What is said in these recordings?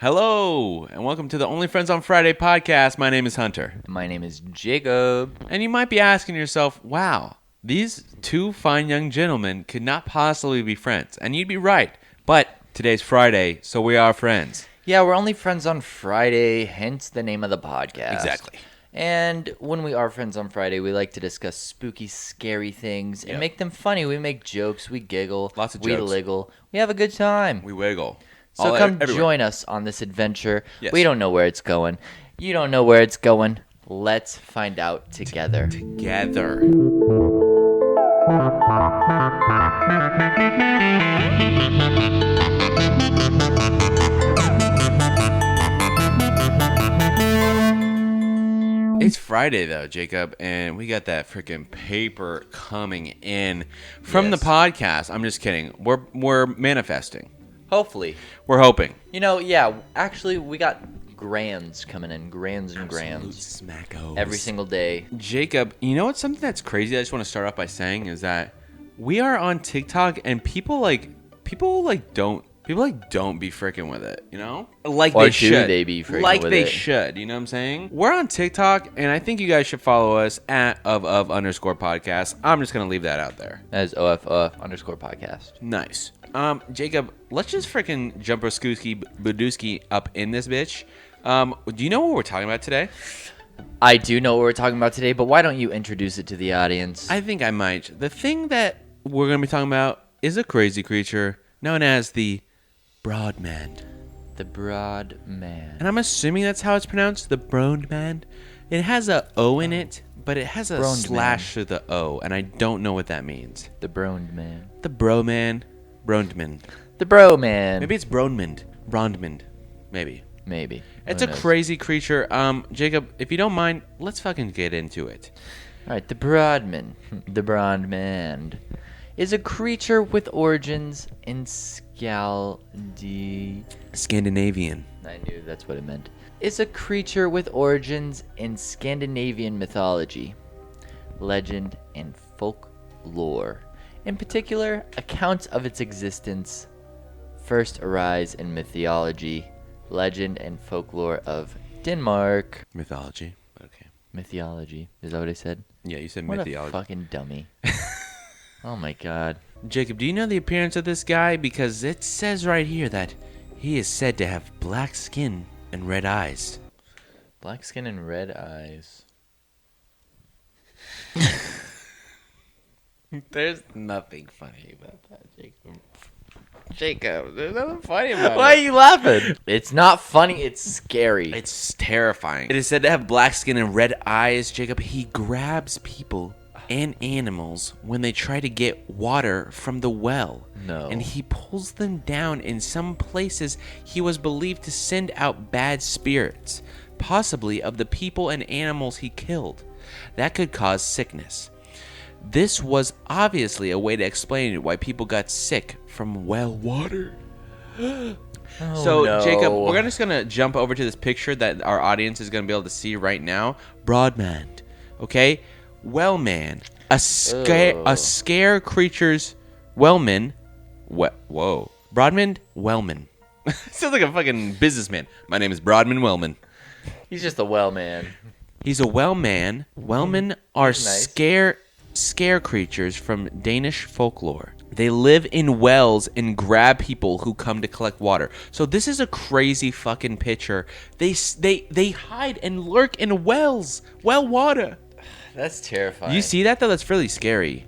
Hello, and welcome to the OnlyFriendsOnFriday podcast. My name is Hunter. My name is Jacob. And you might be asking yourself, wow, these two fine young gentlemen could not possibly be friends. And you'd be right. But today's Friday, so we are friends. Yeah, we're only friends on Friday, hence the name of the podcast. Exactly. And when we are friends on Friday, we like to discuss spooky, scary things and make them funny. We make jokes, we giggle, Lots of we jokes. liggle. We have a good time. We wiggle. So come join us on this adventure. Yes. We don't know where it's going. You don't know where it's going. Let's find out together. Together. It's Friday though, Jacob, and we got that freaking paper coming in from the podcast. I'm just kidding. We're manifesting. Hopefully. We're hoping. Actually, we got grands coming in. Grands and grands. Smackos. Every single day. Jacob, you know what's something that's crazy? I just want to start off by saying is that we are on TikTok and people don't be freaking with it, you know? Like Or they do should. they be freaking like with they it? should, you know what I'm saying? We're on TikTok and I think you guys should follow us at _podcast. I'm just going to leave that out there. That is OFOF _podcast. Nice. Jacob, let's just freaking jump a skooski badooski up in this bitch. Do you know what we're talking about today? I do know what we're talking about today, but why don't you introduce it to the audience? I think I might. The thing that we're going to be talking about is a crazy creature known as the Brøndmand. The Brøndmand. And I'm assuming that's how it's pronounced, the Brøndmand. It has a O in it, but it has a Brøndmand. slash to the O, and I don't know what that means. The Brøndmand. The Brøndmand. The Brøndmand. Maybe it's Brøndmand. Maybe. Maybe. It's Who a knows? crazy creature. Jacob, if you don't mind, let's fucking get into it. All right, the Brøndmand is a creature with origins in Scandinavian. I knew that's what it meant. Is a creature with origins in Scandinavian mythology, legend, and folklore. In particular, accounts of its existence first arise in mythology, legend, and folklore of Denmark. Mythology. Okay. Mythology. Is that what I said? Yeah, you said What mythology. a fucking dummy. Oh my god. Jacob, do you know the appearance of this guy? Because it says right here that he is said to have black skin and red eyes. Black skin and red eyes. There's nothing funny about that, Jacob. Jacob, there's nothing funny about Why are you laughing? It's not funny, it's scary. It's terrifying. It is said to have black skin and red eyes, Jacob. He grabs people and animals when they try to get water from the well. No. And he pulls them down. In some places, he was believed to send out bad spirits, possibly of the people and animals he killed. That could cause sickness. This was obviously a way to explain why people got sick from well water. So, no. Jacob, we're just going to jump over to this picture that our audience is going to be able to see right now. Brøndmand, okay? Wellman, a scare creature's Wellman. Whoa. Brøndmand Wellman. Sounds like a fucking businessman. My name is Brøndmand Wellman. He's just a well man. He's a Wellman. Wellman are Nice. scare creatures from Danish folklore. They live in wells and grab people who come to collect water. So this is a crazy fucking picture. They hide and lurk in wells, well water. That's terrifying. You see that though? That's really scary.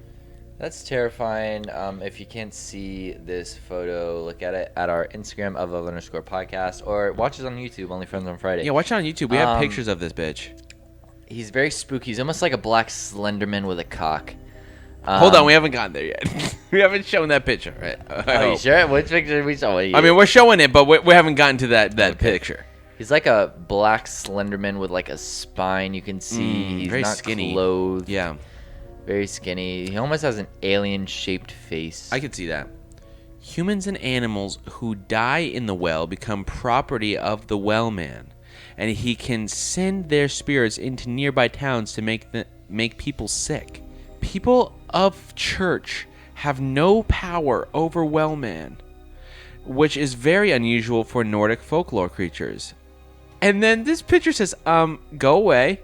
That's terrifying. If you can't see this photo, look at it at our Instagram of _podcast or watch us on YouTube, Only Friends on Friday. Yeah, watch it on YouTube. We have pictures of this bitch. He's very spooky. He's almost like a black Slenderman with a cock. Hold on, we haven't gotten there yet. We haven't shown that picture. Right? Are you sure? Which picture are we showing? I mean, we're showing it, but we haven't gotten to that picture. He's like a black Slenderman with like a spine. You can see he's very not skinny. clothed. Yeah, Very skinny. He almost has an alien-shaped face. I could see that. Humans and animals who die in the well become property of the Wellman, and he can send their spirits into nearby towns to make people sick. People of church have no power over Wellman. which is very unusual for Nordic folklore creatures. And then this picture says, go away.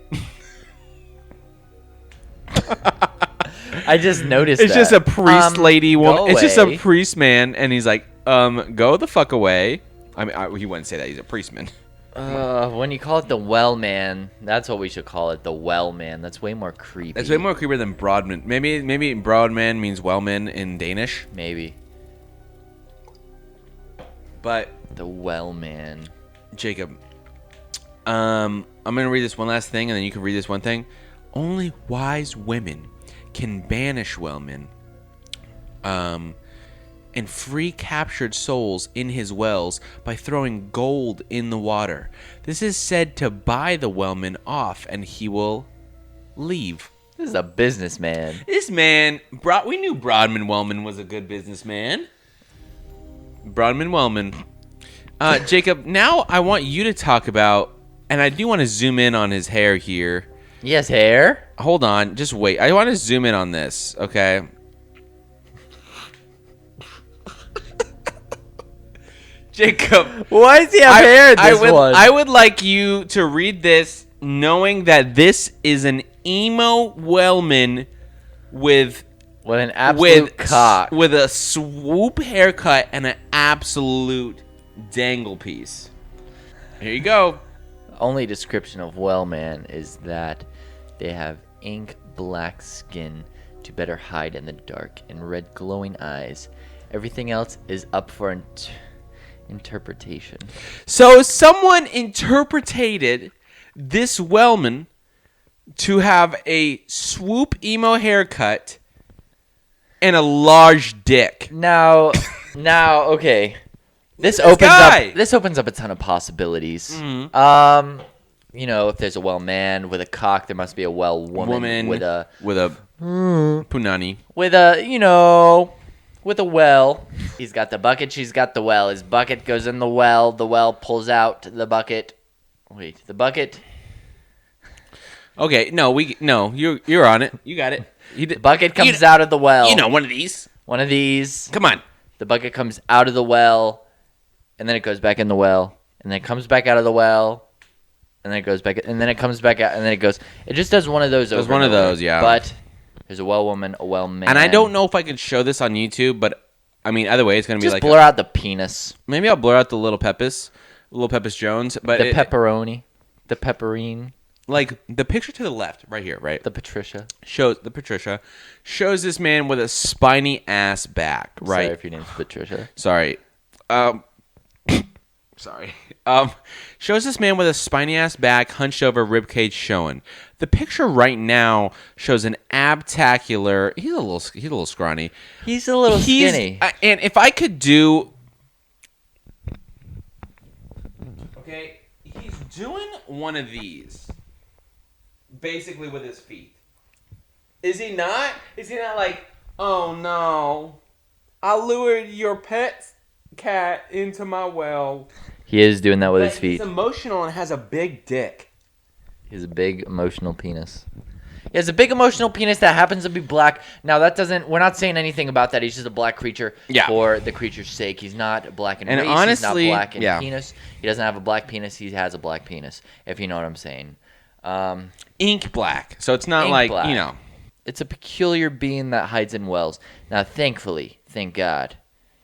I just noticed It's that. just a priest lady woman. It's just a away. priest man, and he's like, go the fuck away. I mean, he wouldn't say that. He's a priest man. When you call it the Wellman, that's what we should call it, the Wellman. That's way more creepy. That's way more creepy than Brøndmand. Maybe Brøndmand means Wellman in Danish. Maybe. But The Wellman. Jacob, I'm gonna read this one last thing, and then you can read this one thing. Only wise women can banish Wellman, and free captured souls in his wells by throwing gold in the water. This is said to buy the Wellman off, and he will leave. This is a businessman. This man, we knew Brøndmand Wellman was a good businessman. Brøndmand Wellman. Jacob, now I want you to talk about, and I do want to zoom in on his hair here. He has hair? Hold on, just wait. I want to zoom in on this, okay? Jacob, Why does he have hair in this one? I would like you to read this knowing that this is an emo Wellman with What an absolute cock. with a swoop haircut and an absolute dangle piece. Here you go. Only description of Wellman is that they have ink black skin to better hide in the dark and red glowing eyes. Everything else is up for interpretation. So someone interpreted this Wellman to have a swoop emo haircut and a large dick. Now, okay. This opens up a ton of possibilities. Mm-hmm. You know, if there's a well man with a cock, there must be a well woman with a punani. with a with a well. He's got the bucket, she's got the well. His bucket goes in the well pulls out the bucket. Wait, the bucket. Okay, you're on it. You got it. The bucket comes out of the well. One of these. One of these. Come on. The bucket comes out of the well, and then it goes back in the well, and then it comes back out of the well, and then it goes back, and then it comes back out, and then it goes. It just does one of those over. Does one of those, yeah. But there's a well woman, a well man. And I don't know if I can show this on YouTube, but I mean, either way, it's gonna be just like blur out the penis, maybe I'll blur out the little Pepis Jones, but the pepperoni, the pepperine, like the picture to the left, right here, right. the Patricia. Shows this man with a spiny ass back, right? Sorry if your name's Patricia. Sorry. Sorry. Shows this man with a spiny ass back, hunched over, ribcage showing. The picture right now shows an abtacular. He's a little scrawny. He's a little skinny. And if I could do, okay, he's doing one of these, basically with his feet. Is he not? Is he not like, oh no, I lured your pet cat into my well? He is doing that with his feet. He's emotional and has a big dick. He has a big emotional penis. He has a big emotional penis that happens to be black. Now that doesn't. We're not saying anything about that. He's just a black creature for the creature's sake. He's not black in race. Honestly, he's not black in penis. He doesn't have a black penis. He has a black penis. If you know what I'm saying. Ink black. So it's not like black. It's a peculiar being that hides in wells. Now, thankfully, thank God,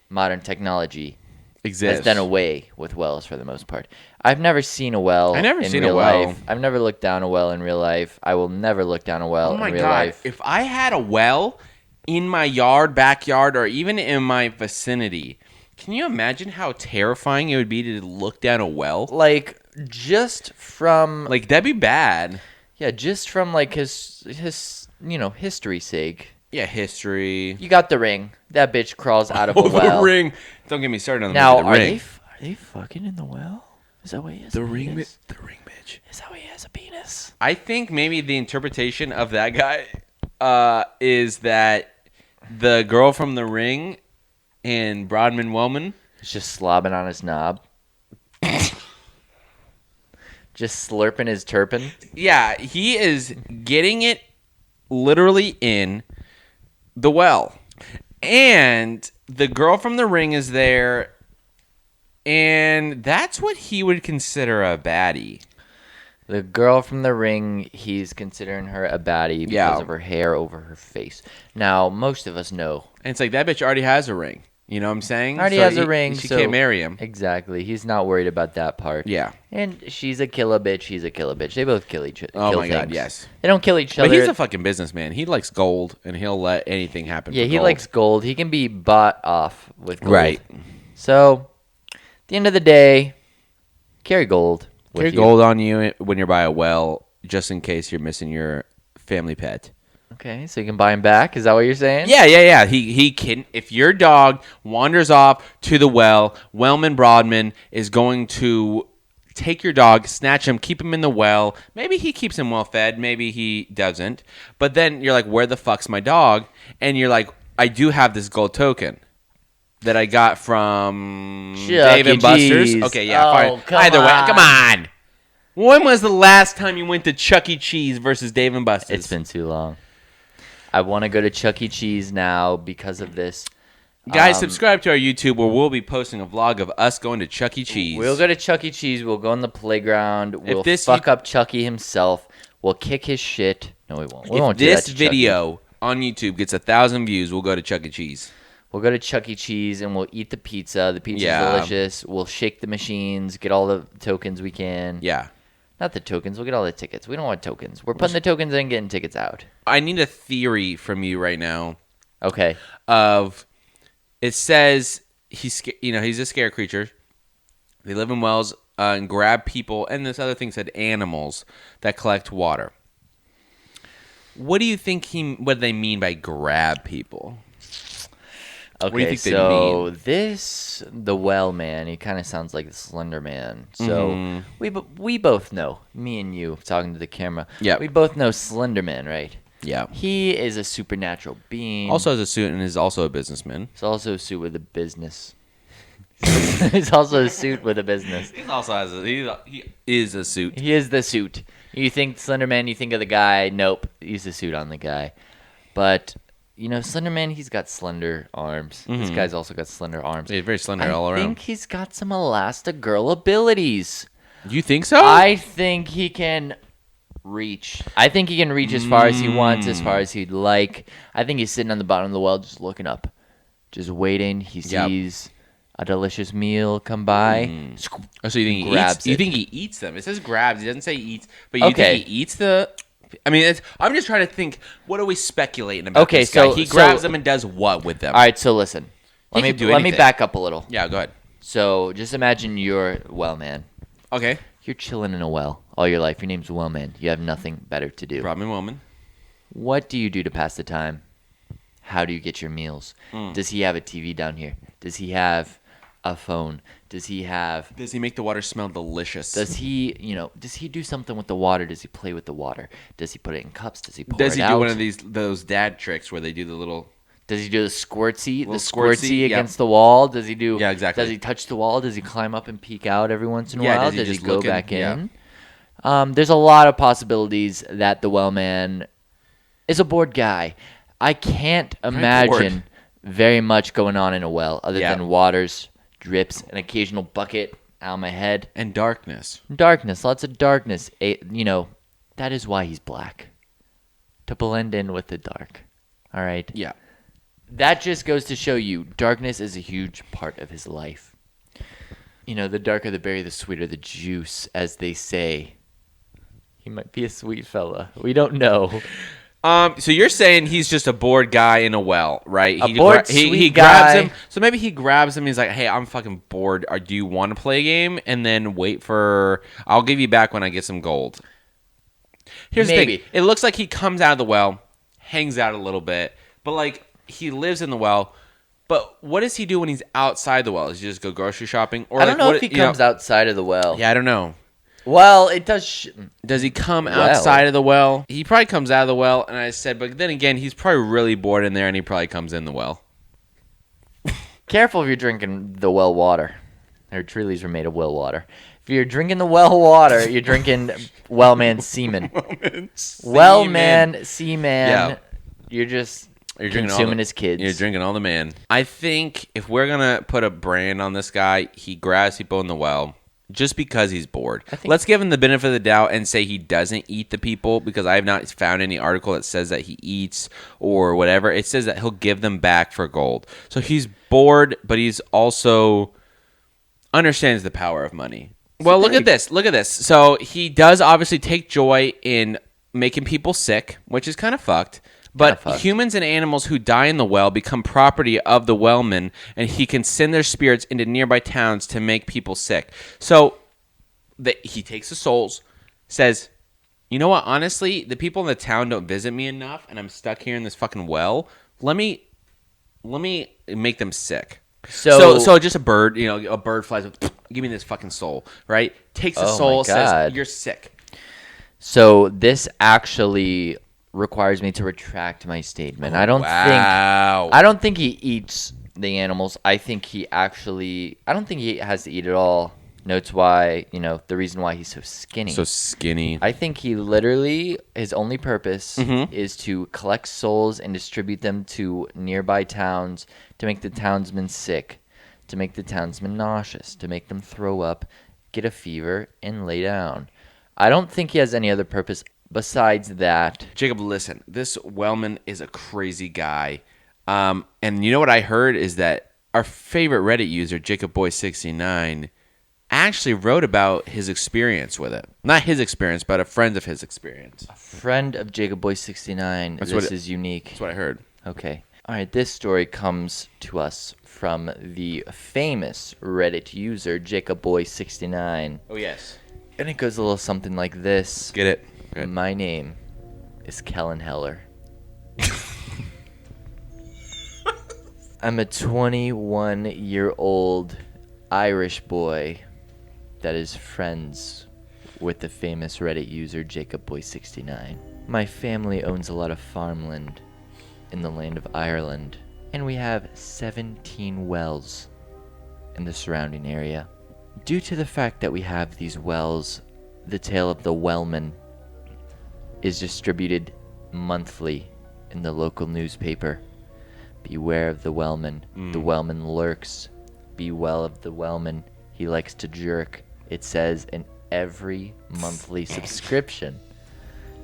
modern technology exists. has done away with wells for the most part. I've never seen a well. In real life. I've never looked down a well in real life. I will never look down a well in real life. If I had a well in my yard, backyard, or even in my vicinity, can you imagine how terrifying it would be to look down a well? Like, just from... Like, that'd be bad. Yeah, just from, like, his history's sake. Yeah, history. You got the ring. That bitch crawls out of a well. The ring. Don't get me started on the now, ring. Are they fucking in the well? Is that why he has the a ring? penis? The ring, bitch. Is that why he has a penis? I think maybe the interpretation of that guy is that the girl from the ring and Brøndmand Wellman is just slobbing on his knob. Just slurping his turpin. Yeah, he is getting it literally in the well. And the girl from the ring is there And that's what he would consider a baddie. The girl from the ring, he's considering her a baddie because of her hair over her face. Now, most of us know. And it's like, that bitch already has a ring. You know what I'm saying? Already has a ring. She can't marry him. Exactly. He's not worried about that part. Yeah. And she's a killer bitch. He's a killer bitch. They both kill each other. Oh, my God, yes. They don't kill each other. But he's a fucking businessman. He likes gold, and he'll let anything happen. Yeah, for he gold. likes gold. He can be bought off with gold. Right. So, at the end of the day, carry gold. Carry gold on you when you're by a well, just in case you're missing your family pet. Okay, so you can buy him back. Is that what you're saying? Yeah. He can. If your dog wanders off to the well, Wellman Brøndmand is going to take your dog, snatch him, keep him in the well. Maybe he keeps him well fed. Maybe he doesn't. But then you're like, where the fuck's my dog? And you're like, I do have this gold token that I got from Dave and Buster's. Okay, yeah, fine. Either way, come on. When was the last time you went to Chuck E. Cheese versus Dave and Buster's? It's been too long. I want to go to Chuck E. Cheese now because of this. Guys, subscribe to our YouTube where we'll be posting a vlog of us going to Chuck E. Cheese. We'll go to Chuck E. Cheese. We'll go on the playground. We'll fuck up Chucky himself. We'll kick his shit. No, we won't. We won't do that to Chucky. If this video on YouTube gets 1,000 views, we'll go to Chuck E. Cheese. We'll go to Chuck E. Cheese and we'll eat the pizza. The pizza's delicious. We'll shake the machines, get all the tokens we can. Yeah. Not the tokens. We'll get all the tickets. We don't want tokens. We're putting the tokens in and getting tickets out. I need a theory from you right now. Okay. It says he's a scare creature. They live in wells and grab people, and this other thing said animals that collect water. What do you think what they mean by grab people? Okay, what do you think they mean? The Wellman, he kind of sounds like the Slender Man. So we both know, me and you talking to the camera. Yeah, we both know Slender Man, right? Yeah. He is a supernatural being. Also has a suit and is also a businessman. He's also a suit with a business. He's also a suit with a business. He also has he is a suit. He is the suit. You think Slender Man, you think of the guy. Nope, he's the suit on the guy. But Slender Man, he's got slender arms. Mm-hmm. This guy's also got slender arms. Yeah, very slender all around. I think he's got some Elastigirl abilities. You think so? I think he can reach. I think he can reach as far as he wants, as far as he'd like. I think he's sitting on the bottom of the well just looking up, just waiting. He sees a delicious meal come by. Oh, so you think he eats? You think he eats them? It says grabs. It doesn't say eats. But you think he eats the... I mean, I'm just trying to think. What are we speculating about this guy? He grabs them and does what with them? All right, so listen. Let me back up a little. Yeah, go ahead. So just imagine you're Wellman. Okay. You're chilling in a well all your life. Your name's Wellman. You have nothing better to do. Brøndmand Wellman. What do you do to pass the time? How do you get your meals? Does he have a TV down here? Does he have a phone? Does he make the water smell delicious? Does he do something with the water? Does he play with the water? Does he put it in cups? Does he pour it out? Does he do one of those dad tricks where they do the little... Does he do the squirtsy against the wall? Does he do... Yeah, exactly. Does he touch the wall? Does he climb up and peek out every once in a while? Does he go back in? There's a lot of possibilities that the Wellman is a bored guy. I can't imagine very much going on in a well other than waters, drips, an occasional bucket out of my head. And darkness. Lots of darkness. That is why he's black. To blend in with the dark. All right? Yeah. That just goes to show you, darkness is a huge part of his life. The darker the berry, the sweeter the juice, as they say. He might be a sweet fella. We don't know. So you're saying he's just a bored guy in a well, right? He grabs him. So maybe he grabs him. He's like, "Hey, I'm fucking bored. Do you want to play a game?" And then wait for. I'll give you back when I get some gold. Here's the thing. It looks like he comes out of the well, hangs out a little bit, but he lives in the well. But what does he do when he's outside the well? Does he just go grocery shopping? Or I don't know if he comes outside of the well. Yeah, I don't know. Well, it does. Does he come outside of the well? He probably comes out of the well, and I said, but then again, he's probably really bored in there, and he probably comes in the well. Careful if you're drinking the well water. Their Trulies are made of well water. If you're drinking the well water, you're drinking Wellman semen. Wellman semen. Yeah. You're just... You're drinking consuming his kids. You're drinking all the man. I think if we're going to put a brand on this guy, he grabs people in the well just because he's bored. Let's give him the benefit of the doubt and say he doesn't eat the people, because I have not found any article that says that he eats or whatever. It says that he'll give them back for gold. So he's bored, but he's also understands the power of money. Well, look at this. Look at this. So he does obviously take joy in making people sick, which is kind of fucked. But humans and animals who die in the well become property of the Wellman, and he can send their spirits into nearby towns to make people sick. So he takes the souls, says, you know what, honestly, the people in the town don't visit me enough, and I'm stuck here in this fucking well. Let me make them sick. So just a bird, a bird flies up, give me this fucking soul, right? Takes the soul, says, you're sick. So this actually requires me to retract my statement. I don't think he eats the animals. I don't think he has to eat it all. Notes why, the reason why he's so skinny. I think he literally, his only purpose is to collect souls and distribute them to nearby towns to make the townsmen sick, to make the townsmen nauseous, to make them throw up, get a fever, and lay down. I don't think he has any other purpose besides that. Jacob, listen, this Wellman is a crazy guy. And you know what I heard is that our favorite Reddit user, JacobBoy69, actually wrote about his experience with it. Not his experience, but a friend of his experience. A friend of JacobBoy69. This is unique. That's what I heard. Okay. All right, this story comes to us from the famous Reddit user, JacobBoy69. Oh, yes. And it goes a little something like this. Get it. Good. My name is Kellen Heller. I'm a 21-year-old Irish boy that is friends with the famous Reddit user JacobBoy69. My family owns a lot of farmland in the land of Ireland, and we have 17 wells in the surrounding area. Due to the fact that we have these wells, the tale of the Wellman is distributed monthly in the local newspaper. Beware of the Wellman. The Wellman lurks. Be well of the Wellman. He likes to jerk. It says in every monthly subscription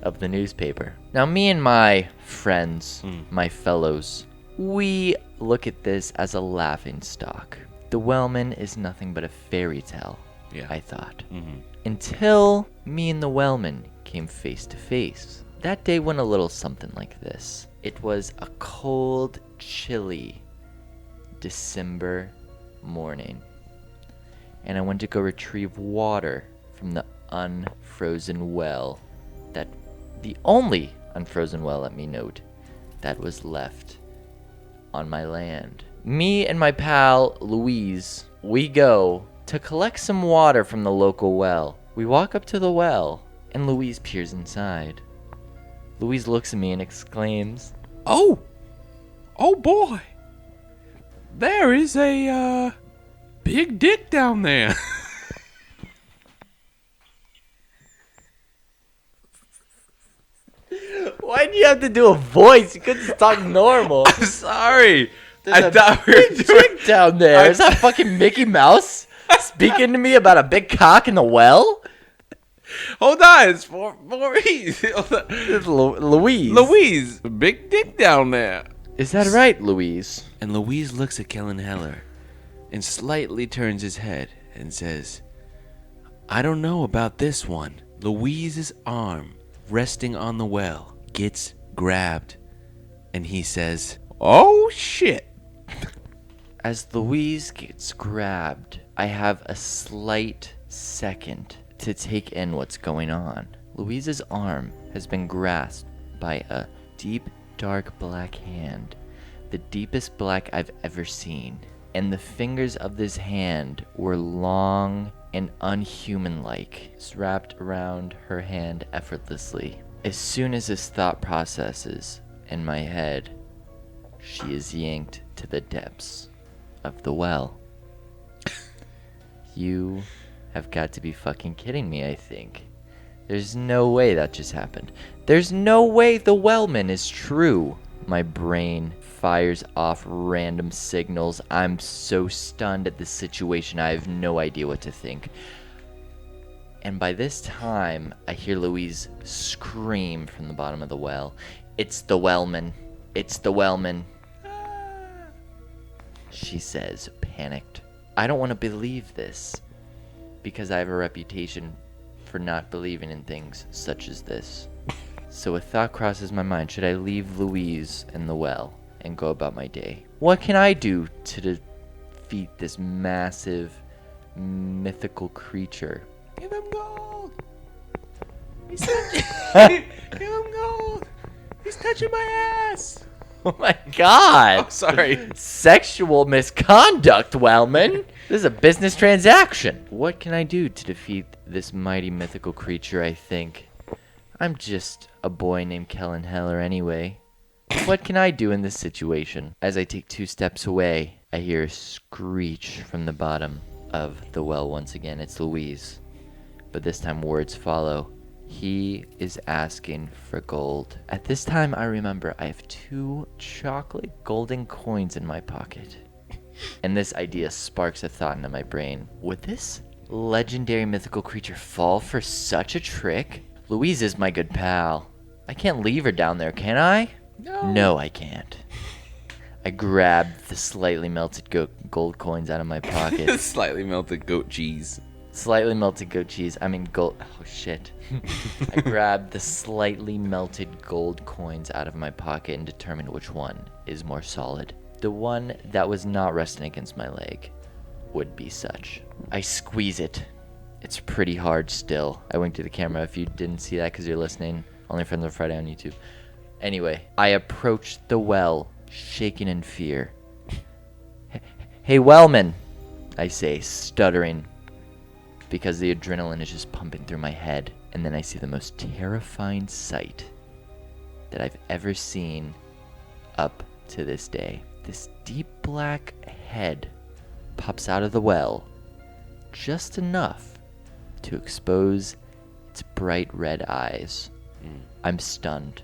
of the newspaper. Now, me and my friends, my fellows, we look at this as a laughing stock. The Wellman is nothing but a fairy tale, I thought. Until me and the Wellman came face to face. That day went a little something like this. It was a cold, chilly December morning, and I went to go retrieve water from the unfrozen well, the only unfrozen well, let me note, that was left on my land. Me and my pal Louise, we go to collect some water from the local well. We walk up to the well, and Louise peers inside. Louise looks at me and exclaims, Oh boy, there is a big dick down there. Why'd you have to do a voice? You couldn't just talk normal. I'm sorry. I thought we were doing dick down there. Is that fucking Mickey Mouse speaking to me about a big cock in the well? Hold on, it's Maurice. It's Louise. Louise, big dick down there. Is that right, Louise? And Louise looks at Kellen Heller and slightly turns his head and says, I don't know about this one. Louise's arm, resting on the well, gets grabbed. And he says, oh shit. As Louise gets grabbed, I have a slight second to take in what's going on. Louise's arm has been grasped by a deep, dark black hand, the deepest black I've ever seen. And the fingers of this hand were long and unhuman-like, wrapped around her hand effortlessly. As soon as this thought processes in my head, she is yanked to the depths of the well. You have got to be fucking kidding me, I think. There's no way that just happened. There's no way the Wellman is true. My brain fires off random signals. I'm so stunned at this situation, I have no idea what to think. And by this time, I hear Louise scream from the bottom of the well. It's the Wellman. It's the Wellman. She says, panicked. I don't want to believe this, because I have a reputation for not believing in things such as this. So a thought crosses my mind. Should I leave Louise in the well and go about my day? What can I do to defeat this massive, mythical creature? Give him gold. He's touching. Give him gold. He's touching my ass. Oh my god! Oh, sorry. Sexual misconduct, Wellman! This is a business transaction. What can I do to defeat this mighty mythical creature, I think? I'm just a boy named Kellen Heller anyway. What can I do in this situation? As I take 2 steps away, I hear a screech from the bottom of the well once again. It's Louise. But this time words follow. He is asking for gold. At this time, I remember I have 2 chocolate golden coins in my pocket. And this idea sparks a thought into my brain. Would this legendary mythical creature fall for such a trick? Louise is my good pal. I can't leave her down there, can I? No, I can't. I grabbed the slightly melted gold coins out of my pocket. Slightly melted goat cheese. Slightly melted goat cheese. I mean gold. Oh shit. I grabbed the slightly melted gold coins out of my pocket and determined which one is more solid. The one that was not resting against my leg would be such. I squeeze it. It's pretty hard still. I winked to the camera if you didn't see that because you're listening. OnlyFriendsOnFriday on YouTube. Anyway, I approached the well, shaking in fear. Hey, Wellman, I say, stuttering, because the adrenaline is just pumping through my head. And then I see the most terrifying sight that I've ever seen up to this day. This deep black head pops out of the well, just enough to expose its bright red eyes. I'm stunned.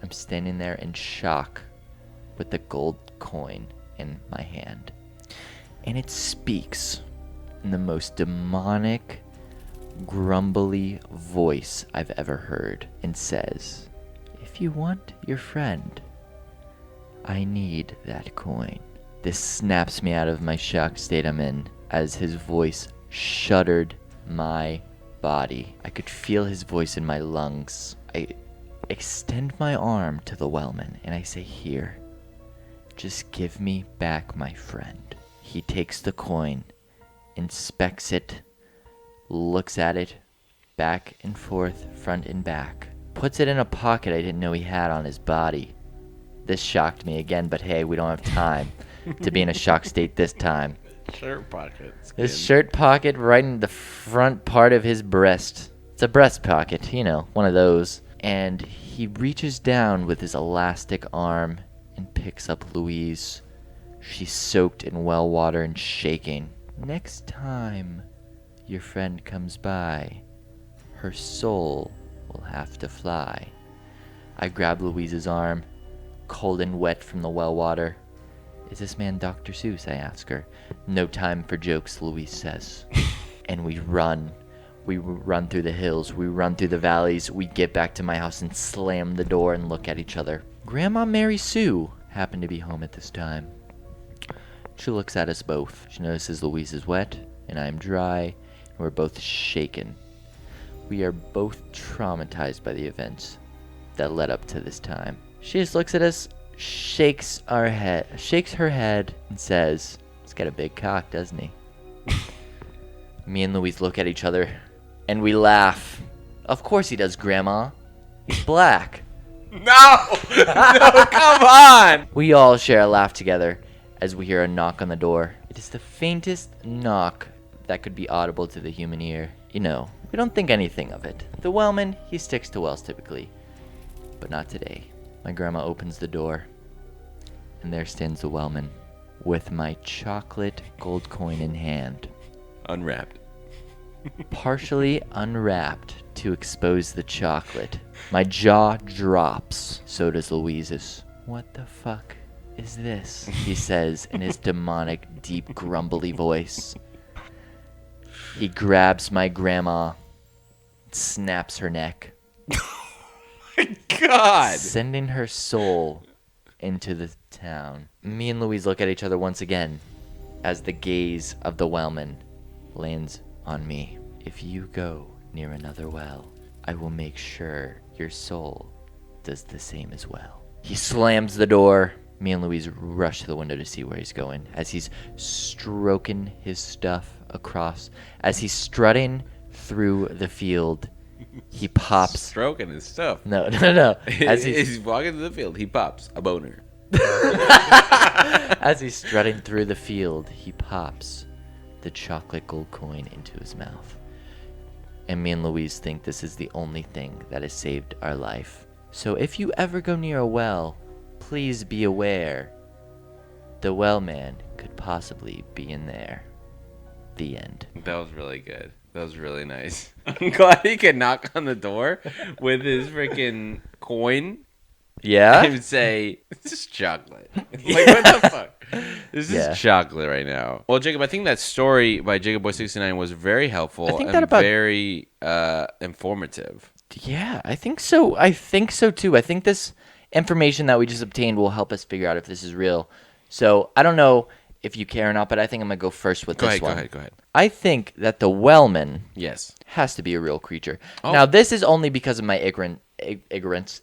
I'm standing there in shock with the gold coin in my hand. And it speaks in the most demonic, grumbly voice I've ever heard and says, if you want your friend, I need that coin. This snaps me out of my shock state I'm in as his voice shuddered my body. I could feel his voice in my lungs. I extend my arm to the Wellman and I say, here, just give me back my friend. He takes the coin, inspects it, looks at it, back and forth, front and back, puts it in a pocket I didn't know he had on his body. This shocked me again, but hey, we don't have time to be in a shock state this time. Shirt pockets. His shirt pocket right in the front part of his breast. It's a breast pocket, you know, one of those. And he reaches down with his elastic arm and picks up Louise. She's soaked in well water and shaking. Next time your friend comes by, her soul will have to fly. I grab Louise's arm, cold and wet from the well water. Is this man Dr. Seuss? I ask her. No time for jokes, Louise says. And we run. We run through the hills. We run through the valleys. We get back to my house and slam the door and look at each other. Grandma Mary Sue happened to be home at this time. She looks at us both. She notices Louise is wet and I am dry, and we're both shaken. We are both traumatized by the events that led up to this time. She just looks at us, shakes her head, and says, he's got a big cock, doesn't he? Me and Louise look at each other, and we laugh. Of course he does, Grandma. He's black. No! No, come on! We all share a laugh together as we hear a knock on the door. It is the faintest knock that could be audible to the human ear. You know, we don't think anything of it. The Wellman, he sticks to wells typically, but not today. My grandma opens the door, and there stands the Wellman with my chocolate gold coin in hand. Unwrapped. Partially unwrapped to expose the chocolate. My jaw drops. So does Louise's. What the fuck is this? He says in his demonic, deep, grumbly voice. He grabs my grandma, snaps her neck, God. sending her soul into the town. Me and Louise look at each other once again as the gaze of the Wellman lands on me. If you go near another well, I will make sure your soul does the same as well. He slams the door. Me and Louise rush to the window to see where he's going as he's stroking his stuff across. As he's strutting through the field, he pops. Stroking his stuff. No. As he's walking to the field, he pops a boner. As he's strutting through the field, he pops the chocolate gold coin into his mouth. And me and Louise think this is the only thing that has saved our life. So if you ever go near a well, please be aware the Wellman could possibly be in there. The end. That was really good. That was really nice. I'm glad he could knock on the door with his freaking coin. Yeah? And say, this is chocolate. Like, what the fuck? This is chocolate right now. Well, Jacob, I think that story by Jacob Boy 69 was very helpful and very informative. Yeah, I think so. I think so, too. I think this information that we just obtained will help us figure out if this is real. So, I don't know if you care or not, but I think I'm going to go first with this one. Go ahead. I think that the Wellman has to be a real creature. Oh. Now, this is only because of my ignorance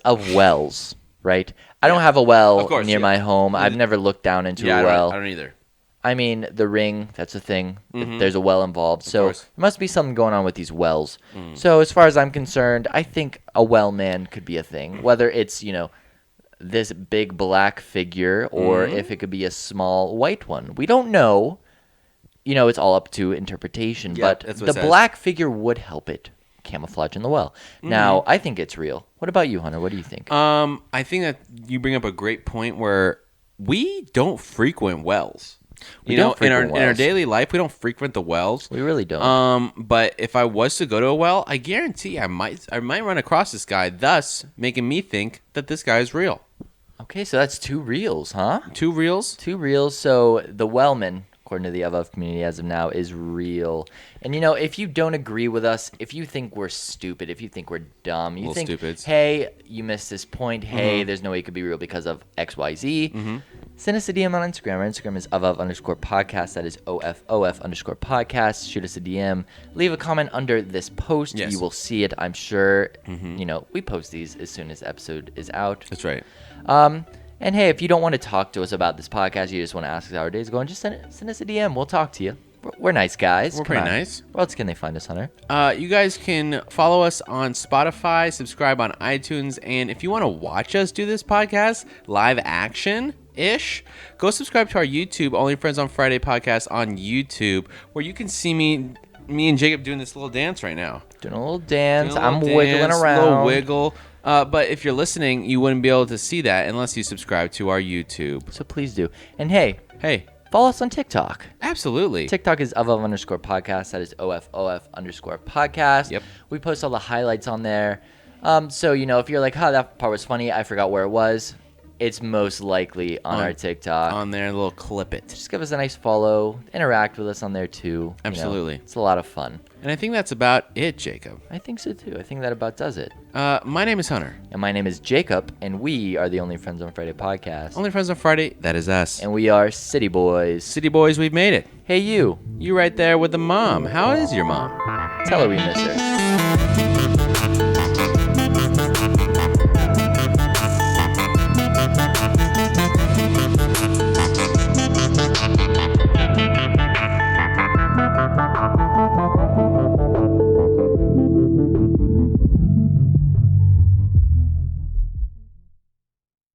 of wells, right? I don't have a well near my home. I've never looked down into a well. I don't either. I mean, the Ring, that's a thing. Mm-hmm. There's a well involved. So there must be something going on with these wells. Mm. So as far as I'm concerned, I think a well man could be a thing. Whether it's, this big black figure or if it could be a small white one. We don't know. It's all up to interpretation. But the black figure would help it camouflage in the well. Mm-hmm. Now, I think it's real. What about you, Hunter? What do you think? I think that you bring up a great point where we don't frequent wells. In our daily life, we don't frequent the wells. We really don't. But if I was to go to a well, I guarantee I might run across this guy, thus making me think that this guy is real. Okay, so that's 2 reels, huh? 2 reels? 2 reels. So the Wellman, according to the OFOF community as of now, is real. And, if you don't agree with us, if you think we're stupid, if you think we're dumb, you think, stupids. Hey, you missed this point. Hey, there's no way it could be real because of X, Y, Z. Mm-hmm. Send us a DM on Instagram. Our Instagram is OFOF_podcast. That is OFOF_podcast. Shoot us a DM. Leave a comment under this post. Yes. You will see it, I'm sure. Mm-hmm. We post these as soon as the episode is out. That's right. And hey, if you don't want to talk to us about this podcast, you just want to ask us how our day's going, just send us a DM. We'll talk to you. We're nice guys. We're pretty nice. Where else can they find us, Hunter? You guys can follow us on Spotify, subscribe on iTunes, and if you want to watch us do this podcast, live action-ish, go subscribe to our YouTube, OnlyFriendsOnFriday podcast on YouTube, where you can see me and Jacob doing this little dance right now. Doing a little dance. I'm wiggling around. A little wiggle. But if you're listening, you wouldn't be able to see that unless you subscribe to our YouTube. So please do. And hey, follow us on TikTok. Absolutely. TikTok is OFOF_podcast. That is OFOF_podcast. Yep. We post all the highlights on there. So, if you're like, that part was funny, I forgot where it was, it's most likely on our TikTok. On there, a little clip it. Just give us a nice follow. Interact with us on there, too. Absolutely. It's a lot of fun. And I think that's about it, Jacob. I think so, too. I think that about does it. My name is Hunter. And my name is Jacob, and we are the Only Friends on Friday podcast. Only Friends on Friday, that is us. And we are City Boys. City Boys, we've made it. Hey, you. You right there with the mom. How is your mom? Tell her we miss her.